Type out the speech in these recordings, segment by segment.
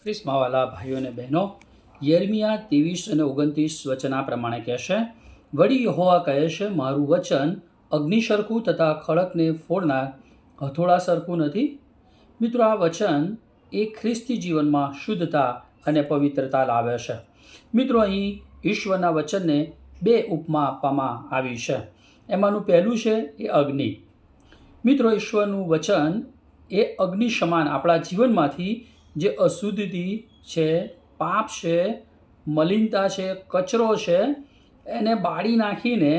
ખ્રિસ્તમાં વાલા ભાઈઓ અને બહેનો, યર્મિયા 23 અને 29 વચન આ પ્રમાણે કહેશે, વળી યહોવા કહે છે, મારું વચન અગ્નિ સરખું તથા ખડકને ફોડનાર હથોડા સરખું નથી. મિત્રો, આ વચન એ ખ્રિસ્તી જીવનમાં શુદ્ધતા અને પવિત્રતા લાવે છે. મિત્રો, અહીં ઈશ્વરના વચનને બે ઉપમા આપવામાં આવી છે. એમાંનું પહેલું છે એ અગ્નિ. મિત્રો, ઈશ્વરનું વચન એ અગ્નિ સમાન આપણા જીવનમાંથી જે અશુદ્ધિ છે, પાપ છે, મલિનતા છે, કચરો છે, એને બાળી નાખીને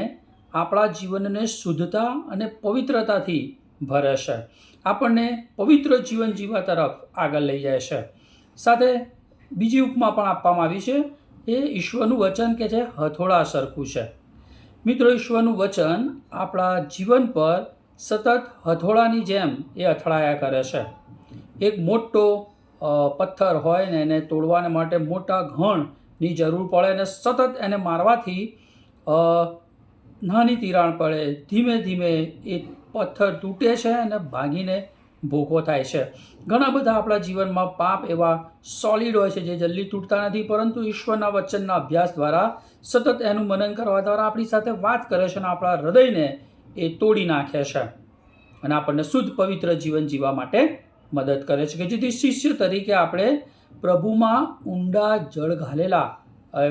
આપણા જીવનને શુદ્ધતા અને પવિત્રતાથી ભરે છે. આપણને પવિત્ર જીવન જીવવા તરફ આગળ લઈ જાય છે. સાથે બીજી ઉપમા પણ આપવામાં આવી છે. એ ઈશ્વરનું વચન કે છે હથોડા સરખું છે. મિત્રો, ઈશ્વરનું વચન આપણા જીવન પર સતત હથોડાની જેમ એ અથડાયા કરે છે. એક મોટો પથ્થર હોય ને એને તોડવાને માટે મોટા ઘણની જરૂર પડે અને સતત એને મારવાથી નાની તિરાડ પડે, ધીમે ધીમે એ પથ્થર તૂટે છે અને ભાંગીને ભૂકો થાય છે. ઘણા બધા આપણા જીવનમાં પાપ એવા સોલિડ હોય છે જે જલ્દી તૂટતા નથી, પરંતુ ઈશ્વરના વચનના અભ્યાસ દ્વારા સતત એનું મનન કરવા દ્વારા આપણી સાથે વાત કરે છે અને આપણા હૃદયને એ તોડી નાખે છે અને આપણને શુદ્ધ પવિત્ર જીવન જીવવા માટે મદદ કરે છે કે જેથી શિષ્ય તરીકે આપણે પ્રભુમાં ઊંડા જળ ઘાલેલા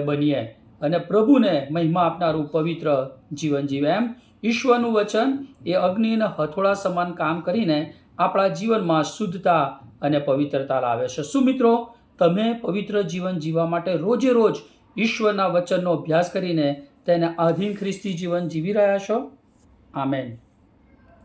બનીએ અને પ્રભુને મહિમા આપનારું પવિત્ર જીવન જીવે. એમ ઈશ્વરનું વચન એ અગ્નિ અને હથોડા સમાન કામ કરીને આપણા જીવનમાં શુદ્ધતા અને પવિત્રતા લાવે છે. શું મિત્રો, તમે પવિત્ર જીવન જીવવા માટે રોજે રોજ ઈશ્વરના વચનનો અભ્યાસ કરીને તેને આધીન ખ્રિસ્તી જીવન જીવી રહ્યા છો? આમેન.